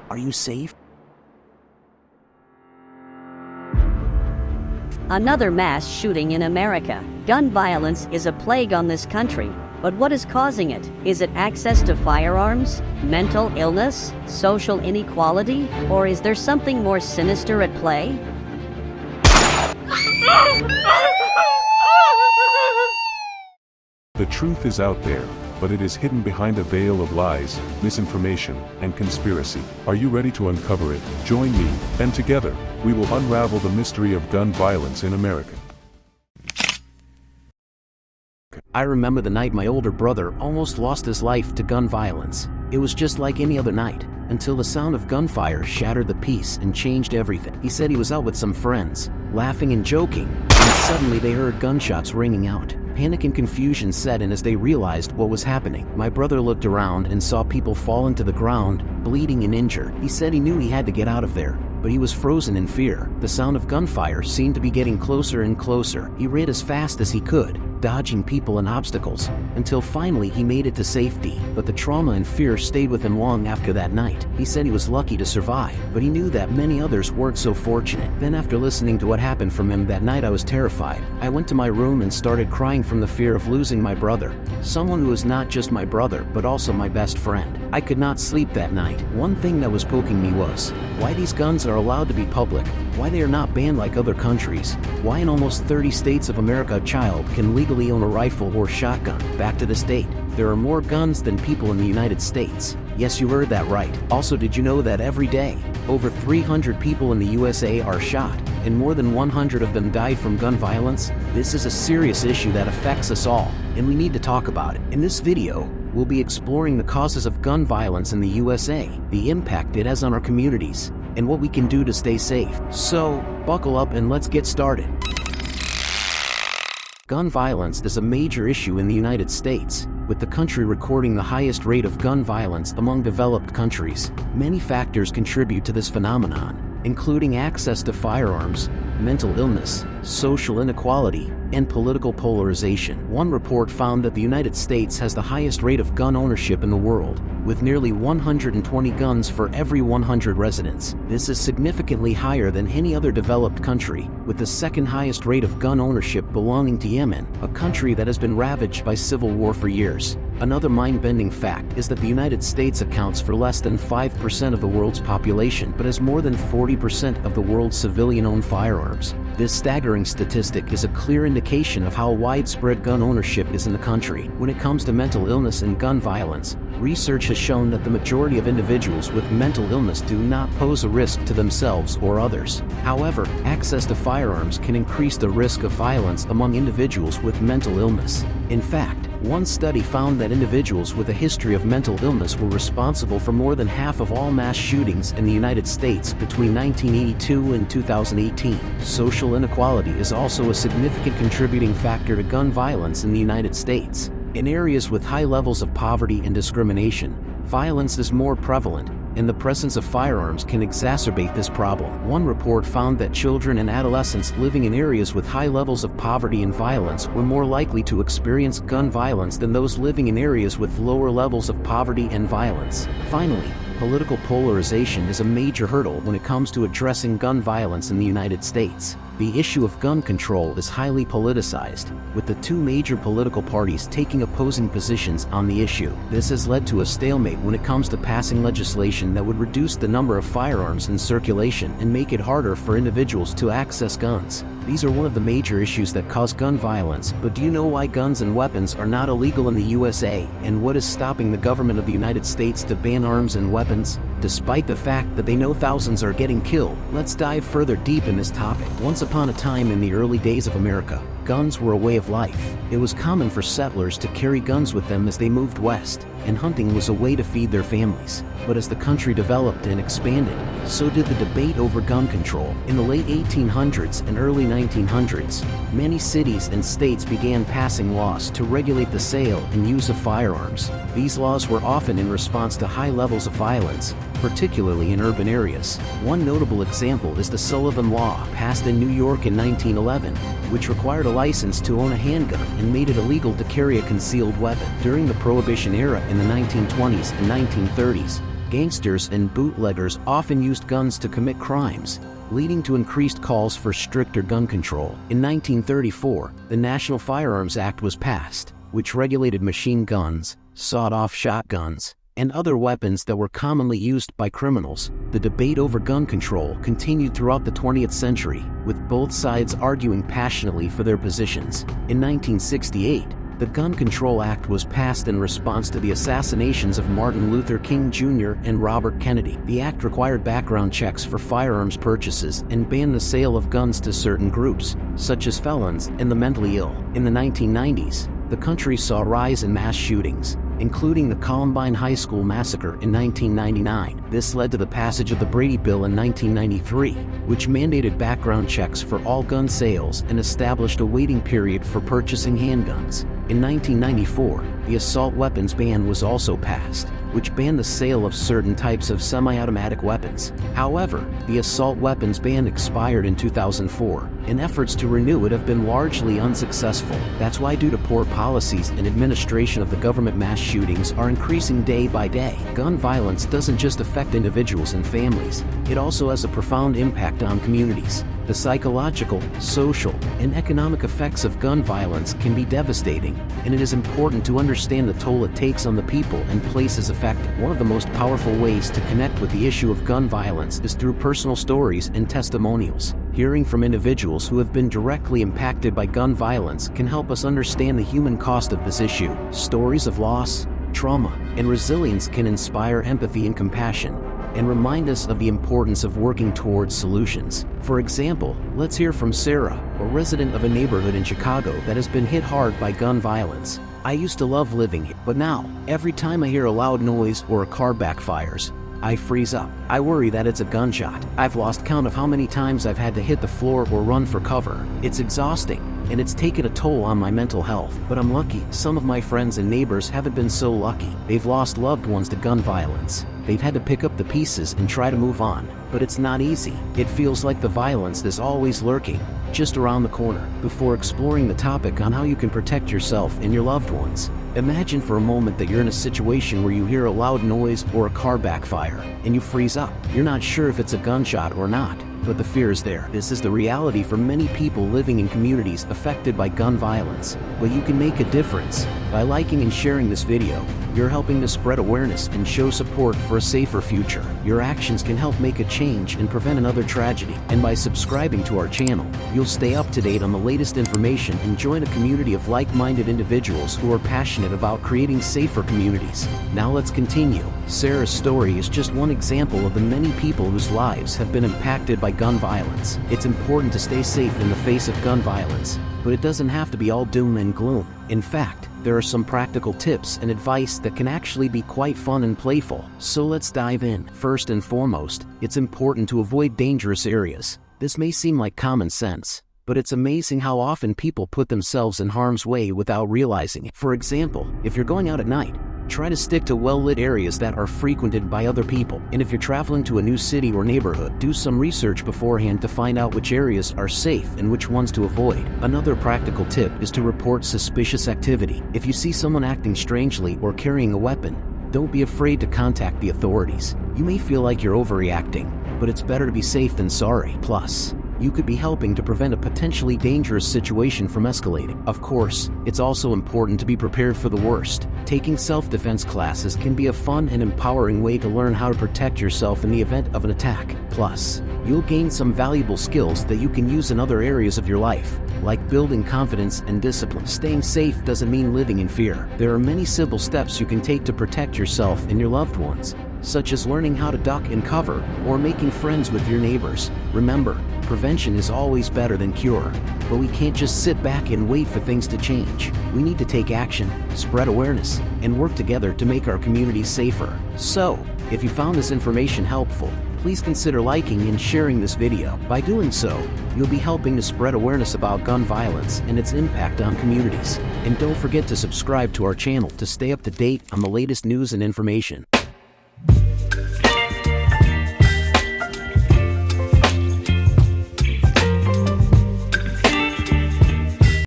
Are you safe? Another mass shooting in America. Gun violence is a plague on this country. But what is causing it? Is it access to firearms, mental illness, social inequality, or is there something more sinister at play? The truth is out there, but it is hidden behind a veil of lies, misinformation, and conspiracy. Are you ready to uncover it? Join me, and together, we will unravel the mystery of gun violence in America. I remember the night my older brother almost lost his life to gun violence. It was just like any other night, until the sound of gunfire shattered the peace and changed everything. He said he was out with some friends, laughing and joking, and suddenly they heard gunshots ringing out. Panic and confusion set in as they realized what was happening. My brother looked around and saw people fall into the ground, bleeding and injured. He said he knew he had to get out of there, but he was frozen in fear. The sound of gunfire seemed to be getting closer and closer. He ran as fast as he could, dodging people and obstacles, until finally he made it to safety. But the trauma and fear stayed with him long after that night. He said he was lucky to survive, but he knew that many others weren't so fortunate. Then after listening to what happened from him that night, I was terrified. I went to my room and started crying from the fear of losing my brother, someone who was not just my brother, but also my best friend. I could not sleep that night. One thing that was poking me was why these guns are allowed to be public, why they are not banned like other countries, why in almost 30 states of America a child can legally own a rifle or shotgun. Back to the state, there are more guns than people in the United States. Yes, you heard that right. Also, did you know that every day, over 300 people in the USA are shot, and more than 100 of them died from gun violence? This is a serious issue that affects us all, and we need to talk about it. In this video, we'll be exploring the causes of gun violence in the USA, the impact it has on our communities, and what we can do to stay safe. So, buckle up and let's get started. Gun violence is a major issue in the United States, with the country recording the highest rate of gun violence among developed countries. Many factors contribute to this phenomenon, including access to firearms, mental illness, social inequality, and political polarization. One report found that the United States has the highest rate of gun ownership in the world, with nearly 120 guns for every 100 residents. This is significantly higher than any other developed country, with the second highest rate of gun ownership belonging to Yemen, a country that has been ravaged by civil war for years. Another mind-bending fact is that the United States accounts for less than 5% of the world's population, but has more than 40% of the world's civilian-owned firearms. This staggering statistic is a clear indication of how widespread gun ownership is in the country. When it comes to mental illness and gun violence, research has shown that the majority of individuals with mental illness do not pose a risk to themselves or others. However, access to firearms can increase the risk of violence among individuals with mental illness. In fact, one study found that individuals with a history of mental illness were responsible for more than half of all mass shootings in the United States between 1982 and 2018. Social inequality is also a significant contributing factor to gun violence in the United States. In areas with high levels of poverty and discrimination, violence is more prevalent, and the presence of firearms can exacerbate this problem. One report found that children and adolescents living in areas with high levels of poverty and violence were more likely to experience gun violence than those living in areas with lower levels of poverty and violence. Finally, political polarization is a major hurdle when it comes to addressing gun violence in the United States. The issue of gun control is highly politicized, with the two major political parties taking opposing positions on the issue. This has led to a stalemate when it comes to passing legislation that would reduce the number of firearms in circulation and make it harder for individuals to access guns. These are one of the major issues that cause gun violence, but do you know why guns and weapons are not illegal in the USA, and what is stopping the government of the United States to ban arms and weapons? Despite the fact that they know thousands are getting killed, let's dive further deep in this topic. Once upon a time in the early days of America, guns were a way of life. It was common for settlers to carry guns with them as they moved west, and hunting was a way to feed their families. But as the country developed and expanded, so did the debate over gun control. In the late 1800s and early 1900s, many cities and states began passing laws to regulate the sale and use of firearms. These laws were often in response to high levels of violence, particularly in urban areas. One notable example is the Sullivan Law, passed in New York in 1911, which required a license to own a handgun and made it illegal to carry a concealed weapon. During the Prohibition era in the 1920s and 1930s, Gangsters and bootleggers often used guns to commit crimes, leading to increased calls for stricter gun control. In 1934, the National Firearms Act was passed, which regulated machine guns, sawed-off shotguns, and other weapons that were commonly used by criminals. The debate over gun control continued throughout the 20th century, with both sides arguing passionately for their positions. In 1968, the Gun Control Act was passed in response to the assassinations of Martin Luther King Jr. and Robert Kennedy. The act required background checks for firearms purchases and banned the sale of guns to certain groups, such as felons and the mentally ill. In the 1990s, the country saw a rise in mass shootings, including the Columbine High School massacre in 1999. This led to the passage of the Brady Bill in 1993, which mandated background checks for all gun sales and established a waiting period for purchasing handguns. In 1994, the assault weapons ban was also passed, which banned the sale of certain types of semi-automatic weapons. However, the assault weapons ban expired in 2004, and efforts to renew it have been largely unsuccessful. That's why, due to poor policies and administration of the government, mass shootings are increasing day by day. Gun violence doesn't just affect individuals and families, it also has a profound impact on communities. The psychological, social, and economic effects of gun violence can be devastating, and it is important to understand the toll it takes on the people and places affected. One of the most powerful ways to connect with the issue of gun violence is through personal stories and testimonials. Hearing from individuals who have been directly impacted by gun violence can help us understand the human cost of this issue. Stories of loss, trauma, and resilience can inspire empathy and compassion, and remind us of the importance of working towards solutions. For example, let's hear from Sarah, a resident of a neighborhood in Chicago that has been hit hard by gun violence. "I used to love living here, but now, every time I hear a loud noise or a car backfires, I freeze up. I worry that it's a gunshot. I've lost count of how many times I've had to hit the floor or run for cover. It's exhausting, and it's taken a toll on my mental health. But I'm lucky. Some of my friends and neighbors haven't been so lucky. They've lost loved ones to gun violence. They've had to pick up the pieces and try to move on. But it's not easy. It feels like the violence is always lurking, just around the corner." Before exploring the topic on how you can protect yourself and your loved ones, imagine for a moment that you're in a situation where you hear a loud noise or a car backfire, and you freeze up. You're not sure if it's a gunshot or not, but the fear is there. This is the reality for many people living in communities affected by gun violence. But you can make a difference. By liking and sharing this video, you're helping to spread awareness and show support for a safer future. Your actions can help make a change and prevent another tragedy. And by subscribing to our channel, you'll stay up to date on the latest information and join a community of like-minded individuals who are passionate about creating safer communities. Now let's continue. Sarah's story is just one example of the many people whose lives have been impacted by gun violence. It's important to stay safe in the face of gun violence, but it doesn't have to be all doom and gloom. In fact, there are some practical tips and advice that can actually be quite fun and playful. So let's dive in. First and foremost, it's important to avoid dangerous areas. This may seem like common sense, but it's amazing how often people put themselves in harm's way without realizing it. For example, if you're going out at night, try to stick to well-lit areas that are frequented by other people. And if you're traveling to a new city or neighborhood, do some research beforehand to find out which areas are safe and which ones to avoid. Another practical tip is to report suspicious activity. If you see someone acting strangely or carrying a weapon, don't be afraid to contact the authorities. You may feel like you're overreacting, but it's better to be safe than sorry. Plus, you could be helping to prevent a potentially dangerous situation from escalating. Of course, it's also important to be prepared for the worst. Taking self-defense classes can be a fun and empowering way to learn how to protect yourself in the event of an attack. Plus, you'll gain some valuable skills that you can use in other areas of your life, like building confidence and discipline. Staying safe doesn't mean living in fear. There are many simple steps you can take to protect yourself and your loved ones, such as learning how to duck and cover or making friends with your neighbors. Remember, prevention is always better than cure, but we can't just sit back and wait for things to change. We need to take action, spread awareness, and work together to make our communities safer. So, if you found this information helpful, please consider liking and sharing this video. By doing so, you'll be helping to spread awareness about gun violence and its impact on communities. And don't forget to subscribe to our channel to stay up to date on the latest news and information.